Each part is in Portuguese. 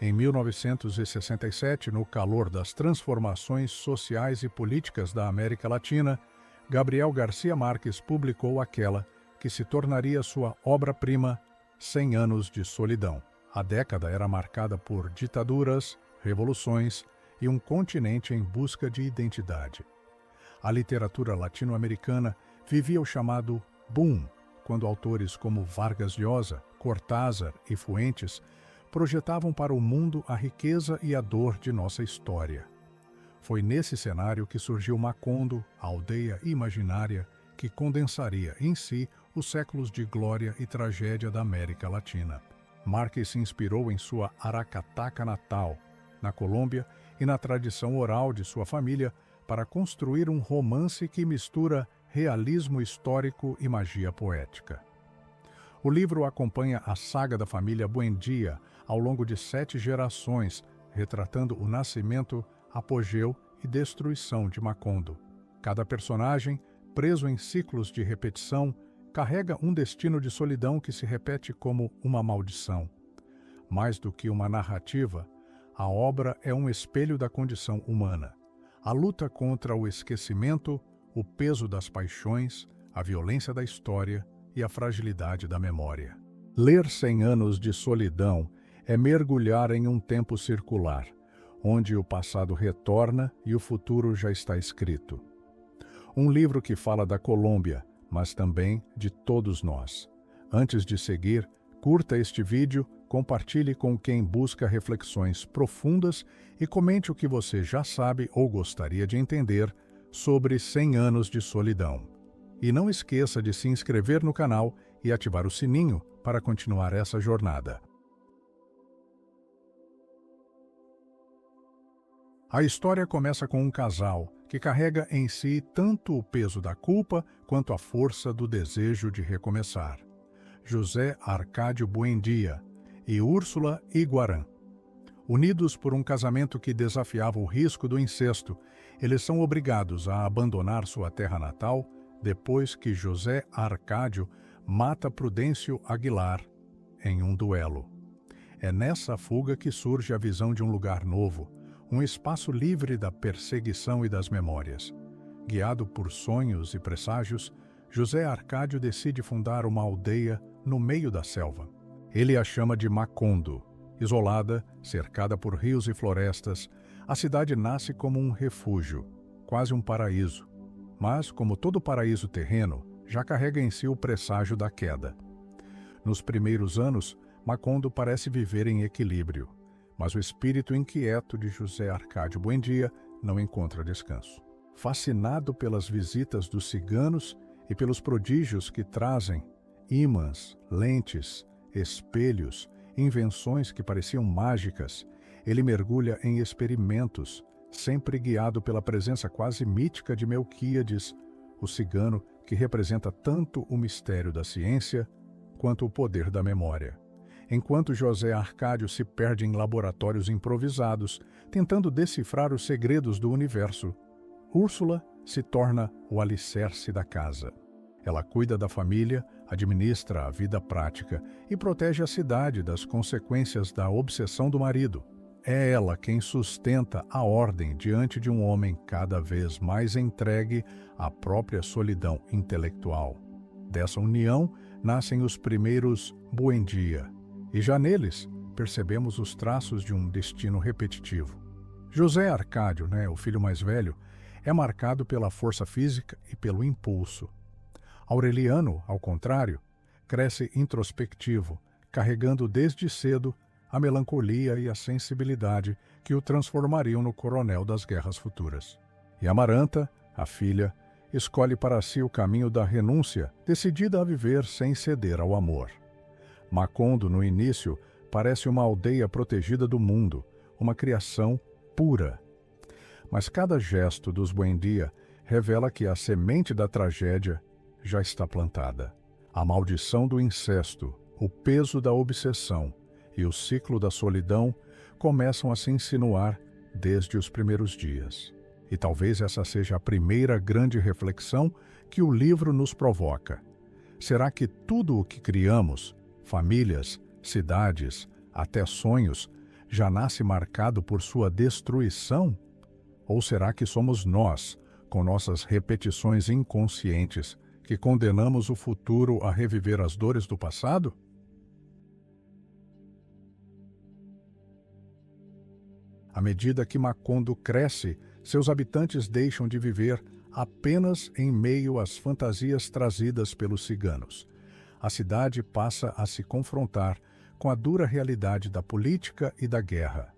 Em 1967, no calor das transformações sociais e políticas da América Latina, Gabriel Garcia Marques publicou aquela que se tornaria sua obra-prima, 100 Anos de Solidão. A década era marcada por ditaduras, revoluções e um continente em busca de identidade. A literatura latino-americana vivia o chamado boom, quando autores como Vargas Llosa, Cortázar e Fuentes projetavam para o mundo a riqueza e a dor de nossa história. Foi nesse cenário que surgiu Macondo, a aldeia imaginária que condensaria em si os séculos de glória e tragédia da América Latina. Marques se inspirou em sua Aracataca natal, na Colômbia, e na tradição oral de sua família para construir um romance que mistura realismo histórico e magia poética. O livro acompanha a saga da família Buendia ao longo de 7 gerações, retratando o nascimento, apogeu e destruição de Macondo. Cada personagem, preso em ciclos de repetição, carrega um destino de solidão que se repete como uma maldição. Mais do que uma narrativa, a obra é um espelho da condição humana. A luta contra o esquecimento, o peso das paixões, a violência da história e a fragilidade da memória. Ler 100 Anos de Solidão é mergulhar em um tempo circular, onde o passado retorna e o futuro já está escrito. Um livro que fala da Colômbia, mas também de todos nós. Antes de seguir, curta este vídeo, compartilhe com quem busca reflexões profundas e comente o que você já sabe ou gostaria de entender sobre 100 Anos de Solidão. E não esqueça de se inscrever no canal e ativar o sininho para continuar essa jornada. A história começa com um casal que carrega em si tanto o peso da culpa quanto a força do desejo de recomeçar. José Arcádio Buendia e Úrsula Iguarán. Unidos por um casamento que desafiava o risco do incesto, eles são obrigados a abandonar sua terra natal depois que José Arcádio mata Prudêncio Aguilar em um duelo. É nessa fuga que surge a visão de um lugar novo, um espaço livre da perseguição e das memórias. Guiado por sonhos e presságios, José Arcádio decide fundar uma aldeia no meio da selva. Ele a chama de Macondo. Isolada, cercada por rios e florestas, a cidade nasce como um refúgio, quase um paraíso. Mas, como todo paraíso terreno, já carrega em si o presságio da queda. Nos primeiros anos, Macondo parece viver em equilíbrio, mas o espírito inquieto de José Arcádio Buendia não encontra descanso. Fascinado pelas visitas dos ciganos e pelos prodígios que trazem ímãs, lentes, espelhos, invenções que pareciam mágicas, ele mergulha em experimentos, sempre guiado pela presença quase mítica de Melquíades, o cigano que representa tanto o mistério da ciência quanto o poder da memória. Enquanto José Arcádio se perde em laboratórios improvisados, tentando decifrar os segredos do universo, Úrsula se torna o alicerce da casa. Ela cuida da família, administra a vida prática e protege a cidade das consequências da obsessão do marido. É ela quem sustenta a ordem diante de um homem cada vez mais entregue à própria solidão intelectual. Dessa união nascem os primeiros Buendia, e já neles percebemos os traços de um destino repetitivo. José Arcádio, o filho mais velho, é marcado pela força física e pelo impulso. Aureliano, ao contrário, cresce introspectivo, carregando desde cedo a melancolia e a sensibilidade que o transformariam no coronel das guerras futuras. E Amaranta, a filha, escolhe para si o caminho da renúncia, decidida a viver sem ceder ao amor. Macondo, no início, parece uma aldeia protegida do mundo, uma criação pura. Mas cada gesto dos Buendia revela que a semente da tragédia já está plantada. A maldição do incesto, o peso da obsessão e o ciclo da solidão começam a se insinuar desde os primeiros dias. E talvez essa seja a primeira grande reflexão que o livro nos provoca. Será que tudo o que criamos, famílias, cidades, até sonhos, já nasce marcado por sua destruição? Ou será que somos nós, com nossas repetições inconscientes, que condenamos o futuro a reviver as dores do passado? À medida que Macondo cresce, seus habitantes deixam de viver apenas em meio às fantasias trazidas pelos ciganos. A cidade passa a se confrontar com a dura realidade da política e da guerra.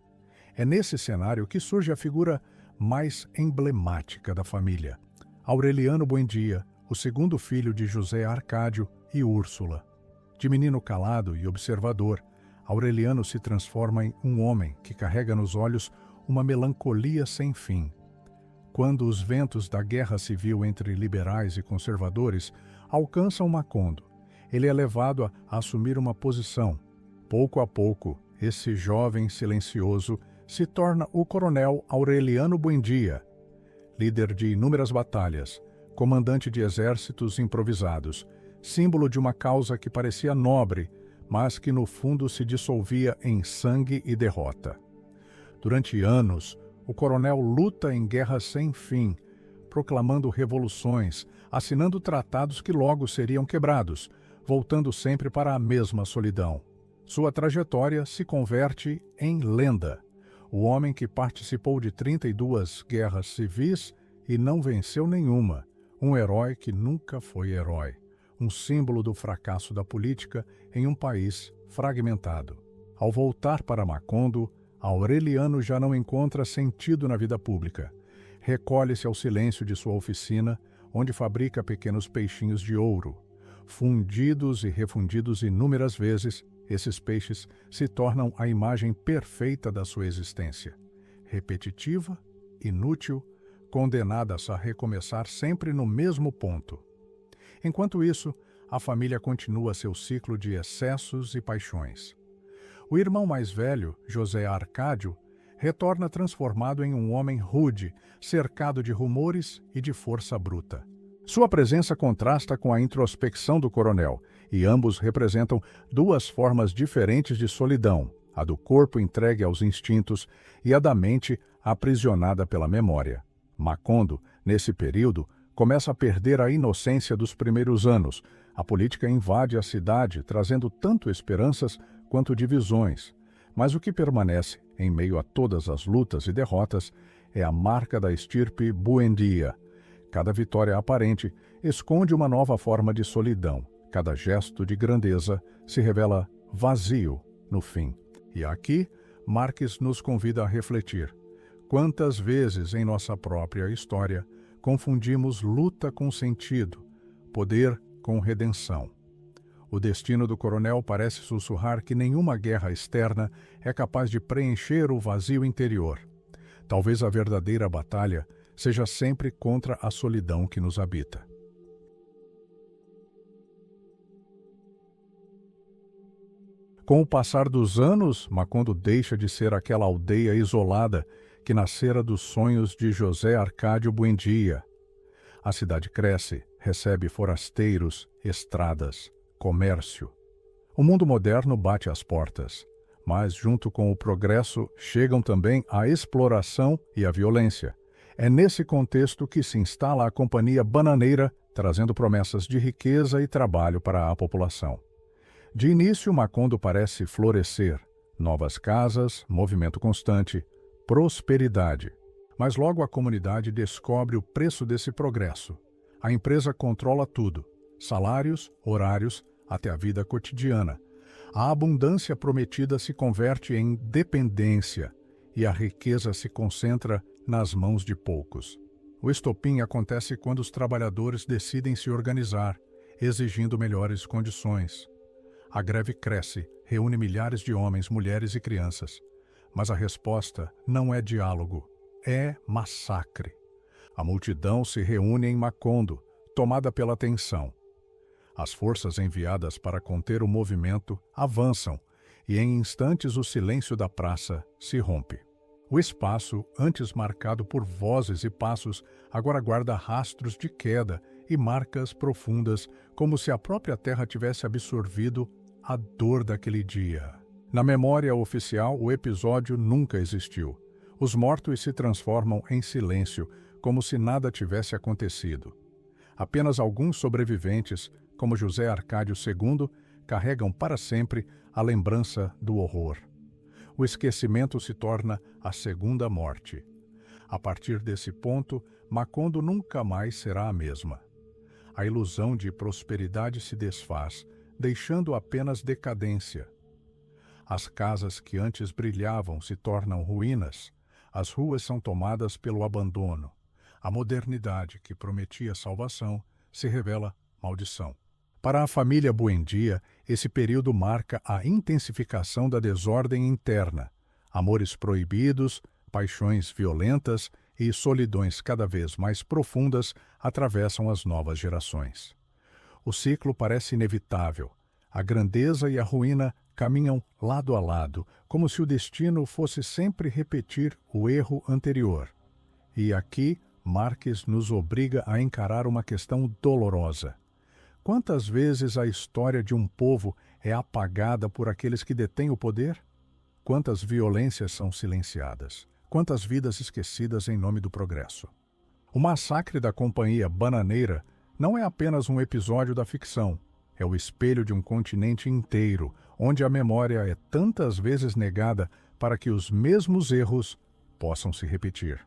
É nesse cenário que surge a figura mais emblemática da família, Aureliano Buendia, o segundo filho de José Arcádio e Úrsula. De menino calado e observador, Aureliano se transforma em um homem que carrega nos olhos uma melancolia sem fim. Quando os ventos da guerra civil entre liberais e conservadores alcançam Macondo, ele é levado a assumir uma posição. Pouco a pouco, esse jovem silencioso se torna o coronel Aureliano Buendia, líder de inúmeras batalhas, comandante de exércitos improvisados, símbolo de uma causa que parecia nobre, mas que no fundo se dissolvia em sangue e derrota. Durante anos, o coronel luta em guerras sem fim, proclamando revoluções, assinando tratados que logo seriam quebrados, voltando sempre para a mesma solidão. Sua trajetória se converte em lenda. O homem que participou de 32 guerras civis e não venceu nenhuma. Um herói que nunca foi herói. Um símbolo do fracasso da política em um país fragmentado. Ao voltar para Macondo, Aureliano já não encontra sentido na vida pública. Recolhe-se ao silêncio de sua oficina, onde fabrica pequenos peixinhos de ouro. Fundidos e refundidos inúmeras vezes, esses peixes se tornam a imagem perfeita da sua existência. Repetitiva, inútil, condenada a recomeçar sempre no mesmo ponto. Enquanto isso, a família continua seu ciclo de excessos e paixões. O irmão mais velho, José Arcádio, retorna transformado em um homem rude, cercado de rumores e de força bruta. Sua presença contrasta com a introspecção do coronel, e ambos representam duas formas diferentes de solidão, a do corpo entregue aos instintos e a da mente aprisionada pela memória. Macondo, nesse período, começa a perder a inocência dos primeiros anos. A política invade a cidade, trazendo tanto esperanças quanto divisões. Mas o que permanece, em meio a todas as lutas e derrotas, é a marca da estirpe Buendia. Cada vitória aparente esconde uma nova forma de solidão. Cada gesto de grandeza se revela vazio no fim. E aqui, Marques nos convida a refletir. Quantas vezes em nossa própria história confundimos luta com sentido, poder com redenção? O destino do coronel parece sussurrar que nenhuma guerra externa é capaz de preencher o vazio interior. Talvez a verdadeira batalha seja sempre contra a solidão que nos habita. Com o passar dos anos, Macondo deixa de ser aquela aldeia isolada que nascera dos sonhos de José Arcádio Buendia. A cidade cresce, recebe forasteiros, estradas, comércio. O mundo moderno bate às portas, mas junto com o progresso chegam também a exploração e a violência. É nesse contexto que se instala a Companhia Bananeira, trazendo promessas de riqueza e trabalho para a população. De início, Macondo parece florescer. Novas casas, movimento constante, prosperidade. Mas logo a comunidade descobre o preço desse progresso. A empresa controla tudo: salários, horários, até a vida cotidiana. A abundância prometida se converte em dependência e a riqueza se concentra nas mãos de poucos. O estopim acontece quando os trabalhadores decidem se organizar, exigindo melhores condições. A greve cresce, reúne milhares de homens, mulheres e crianças. Mas a resposta não é diálogo, é massacre. A multidão se reúne em Macondo, tomada pela tensão. As forças enviadas para conter o movimento avançam e em instantes o silêncio da praça se rompe. O espaço, antes marcado por vozes e passos, agora guarda rastros de queda e marcas profundas, como se a própria terra tivesse absorvido a dor daquele dia. Na memória oficial, o episódio nunca existiu. Os mortos se transformam em silêncio, como se nada tivesse acontecido. Apenas alguns sobreviventes, como José Arcádio II, carregam para sempre a lembrança do horror. O esquecimento se torna a segunda morte. A partir desse ponto, Macondo nunca mais será a mesma. A ilusão de prosperidade se desfaz, deixando apenas decadência. As casas que antes brilhavam se tornam ruínas, as ruas são tomadas pelo abandono. A modernidade, que prometia salvação, se revela maldição. Para a família Buendia, esse período marca a intensificação da desordem interna. Amores proibidos, paixões violentas e solidões cada vez mais profundas atravessam as novas gerações. O ciclo parece inevitável. A grandeza e a ruína caminham lado a lado, como se o destino fosse sempre repetir o erro anterior. E aqui, Marques nos obriga a encarar uma questão dolorosa. Quantas vezes a história de um povo é apagada por aqueles que detêm o poder? Quantas violências são silenciadas? Quantas vidas esquecidas em nome do progresso? O massacre da Companhia Bananeira não é apenas um episódio da ficção, é o espelho de um continente inteiro, onde a memória é tantas vezes negada para que os mesmos erros possam se repetir.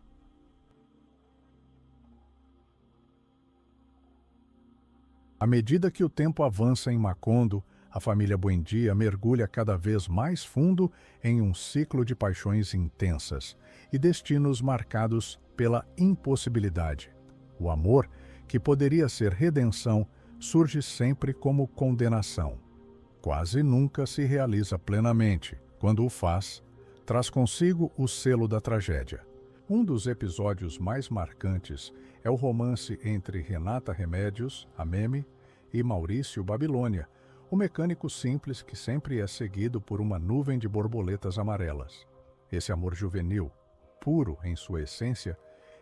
À medida que o tempo avança em Macondo, a família Buendia mergulha cada vez mais fundo em um ciclo de paixões intensas e destinos marcados pela impossibilidade. O amor, que poderia ser redenção, surge sempre como condenação. Quase nunca se realiza plenamente. Quando o faz, traz consigo o selo da tragédia. Um dos episódios mais marcantes é o romance entre Renata Remédios, a Meme, e Maurício Babilônia, o mecânico simples que sempre é seguido por uma nuvem de borboletas amarelas. Esse amor juvenil, puro em sua essência,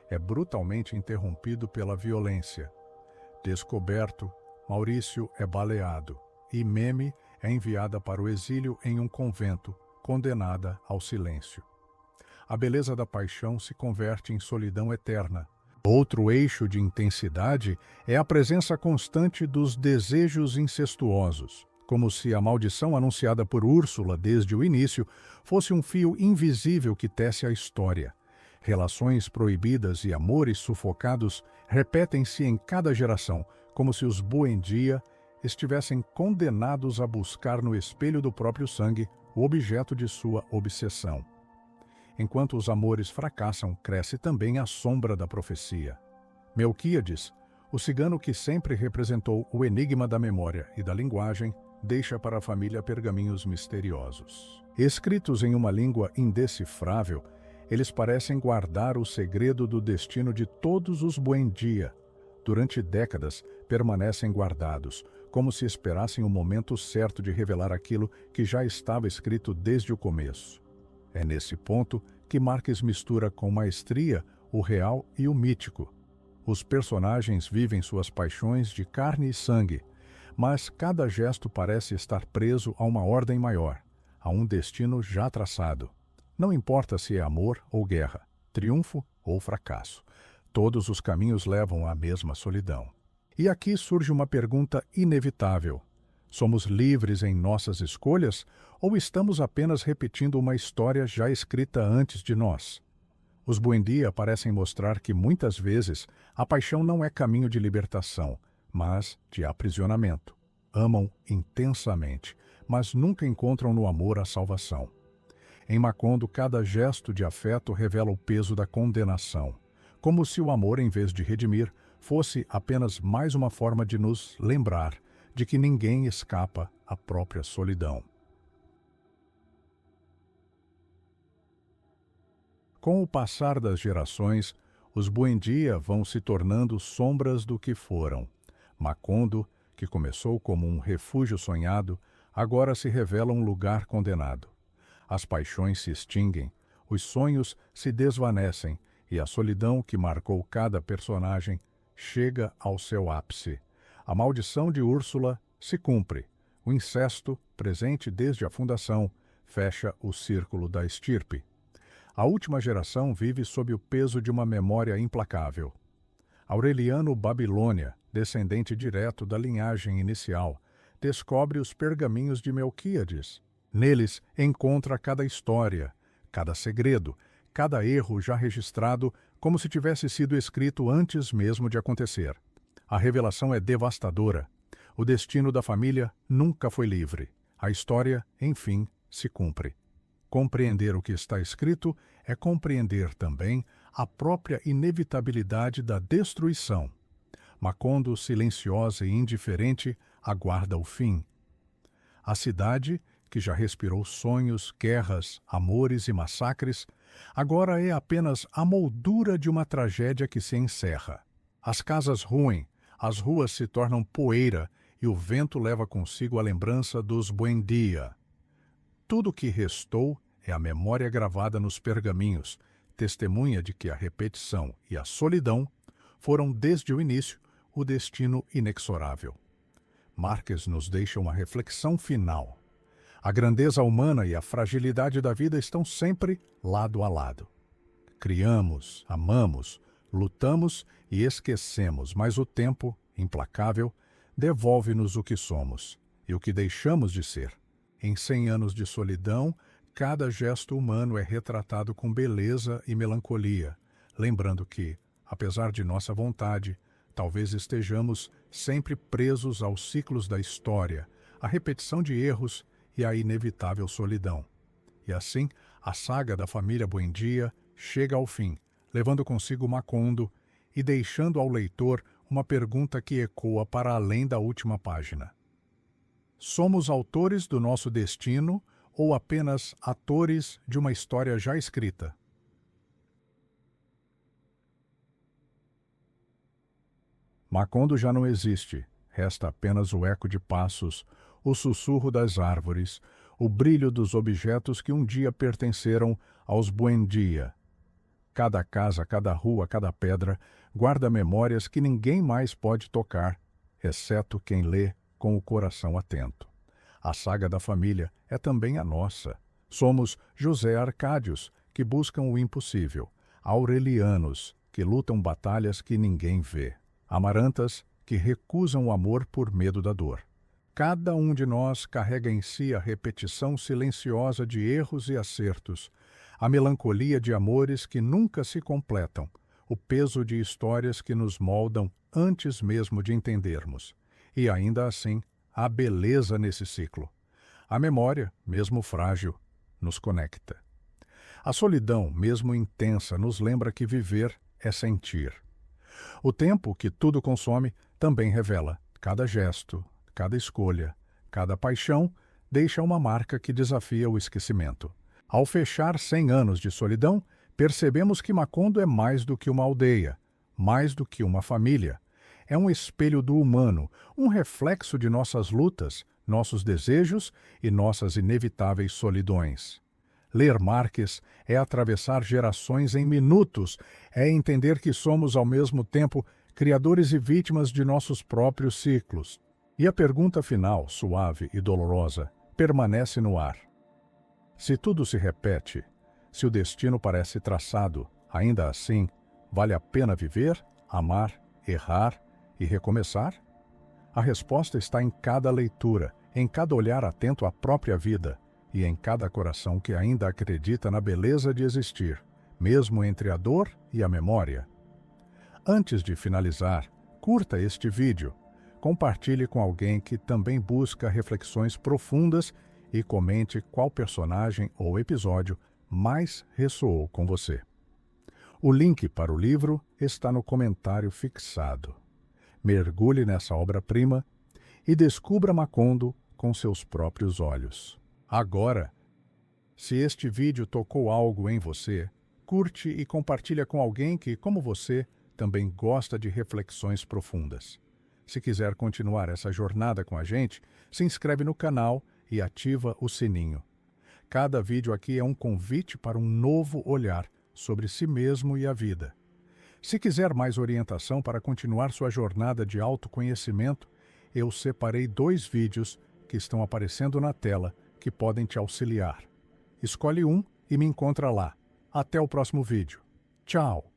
é brutalmente interrompido pela violência. Descoberto, Maurício é baleado e Meme é enviada para o exílio em um convento, condenada ao silêncio. A beleza da paixão se converte em solidão eterna. Outro eixo de intensidade é a presença constante dos desejos incestuosos, como se a maldição anunciada por Úrsula desde o início fosse um fio invisível que tece a história. Relações proibidas e amores sufocados repetem-se em cada geração, como se os Buendia estivessem condenados a buscar no espelho do próprio sangue o objeto de sua obsessão. Enquanto os amores fracassam, cresce também a sombra da profecia. Melquíades, o cigano que sempre representou o enigma da memória e da linguagem, deixa para a família pergaminhos misteriosos. Escritos em uma língua indecifrável, eles parecem guardar o segredo do destino de todos os Buendia. Durante décadas, permanecem guardados, como se esperassem o momento certo de revelar aquilo que já estava escrito desde o começo. É nesse ponto que Marques mistura com maestria o real e o mítico. Os personagens vivem suas paixões de carne e sangue, mas cada gesto parece estar preso a uma ordem maior, a um destino já traçado. Não importa se é amor ou guerra, triunfo ou fracasso, todos os caminhos levam à mesma solidão. E aqui surge uma pergunta inevitável. Somos livres em nossas escolhas ou estamos apenas repetindo uma história já escrita antes de nós? Os Buendia parecem mostrar que muitas vezes a paixão não é caminho de libertação, mas de aprisionamento. Amam intensamente, mas nunca encontram no amor a salvação. Em Macondo, cada gesto de afeto revela o peso da condenação, como se o amor, em vez de redimir, fosse apenas mais uma forma de nos lembrar de que ninguém escapa à própria solidão. Com o passar das gerações, os Buendia vão se tornando sombras do que foram. Macondo, que começou como um refúgio sonhado, agora se revela um lugar condenado. As paixões se extinguem, os sonhos se desvanecem e a solidão que marcou cada personagem chega ao seu ápice. A maldição de Úrsula se cumpre. O incesto, presente desde a fundação, fecha o círculo da estirpe. A última geração vive sob o peso de uma memória implacável. Aureliano Babilônia, descendente direto da linhagem inicial, descobre os pergaminhos de Melquíades. Neles encontra cada história, cada segredo, cada erro já registrado como se tivesse sido escrito antes mesmo de acontecer. A revelação é devastadora. O destino da família nunca foi livre. A história, enfim, se cumpre. Compreender o que está escrito é compreender também a própria inevitabilidade da destruição. Macondo, silenciosa e indiferente, aguarda o fim. A cidade, que já respirou sonhos, guerras, amores e massacres, agora é apenas a moldura de uma tragédia que se encerra. As casas ruem, as ruas se tornam poeira e o vento leva consigo a lembrança dos Buendia. Tudo o que restou é a memória gravada nos pergaminhos, testemunha de que a repetição e a solidão foram desde o início o destino inexorável. Marques nos deixa uma reflexão final. A grandeza humana e a fragilidade da vida estão sempre lado a lado. Criamos, amamos, lutamos e esquecemos, mas o tempo, implacável, devolve-nos o que somos e o que deixamos de ser. Em 100 anos de solidão, cada gesto humano é retratado com beleza e melancolia, lembrando que, apesar de nossa vontade, talvez estejamos sempre presos aos ciclos da história, à repetição de erros e à inevitável solidão. E assim, a saga da família Buendia chega ao fim, levando consigo Macondo e deixando ao leitor uma pergunta que ecoa para além da última página. Somos autores do nosso destino ou apenas atores de uma história já escrita? Macondo já não existe, resta apenas o eco de passos, o sussurro das árvores, o brilho dos objetos que um dia pertenceram aos Buendia. Cada casa, cada rua, cada pedra guarda memórias que ninguém mais pode tocar, exceto quem lê com o coração atento. A saga da família é também a nossa. Somos José Arcádios, que buscam o impossível, Aurelianos, que lutam batalhas que ninguém vê, Amarantas, que recusam o amor por medo da dor. Cada um de nós carrega em si a repetição silenciosa de erros e acertos, a melancolia de amores que nunca se completam, o peso de histórias que nos moldam antes mesmo de entendermos. E ainda assim, há beleza nesse ciclo. A memória, mesmo frágil, nos conecta. A solidão, mesmo intensa, nos lembra que viver é sentir. O tempo, que tudo consome, também revela. Cada gesto, cada escolha, cada paixão deixa uma marca que desafia o esquecimento. Ao fechar 100 anos de solidão, percebemos que Macondo é mais do que uma aldeia, mais do que uma família. É um espelho do humano, um reflexo de nossas lutas, nossos desejos e nossas inevitáveis solidões. Ler Marques é atravessar gerações em minutos, é entender que somos ao mesmo tempo criadores e vítimas de nossos próprios ciclos. E a pergunta final, suave e dolorosa, permanece no ar. Se tudo se repete, se o destino parece traçado, ainda assim, vale a pena viver, amar, errar e recomeçar? A resposta está em cada leitura, em cada olhar atento à própria vida e em cada coração que ainda acredita na beleza de existir, mesmo entre a dor e a memória. Antes de finalizar, curta este vídeo, compartilhe com alguém que também busca reflexões profundas e comente qual personagem ou episódio mais ressoou com você. O link para o livro está no comentário fixado. Mergulhe nessa obra-prima e descubra Macondo com seus próprios olhos. Agora, se este vídeo tocou algo em você, curte e compartilha com alguém que, como você, também gosta de reflexões profundas. Se quiser continuar essa jornada com a gente, se inscreve no canal e ativa o sininho. Cada vídeo aqui é um convite para um novo olhar sobre si mesmo e a vida. Se quiser mais orientação para continuar sua jornada de autoconhecimento, eu separei 2 vídeos que estão aparecendo na tela que podem te auxiliar. Escolhe um e me encontra lá. Até o próximo vídeo. Tchau!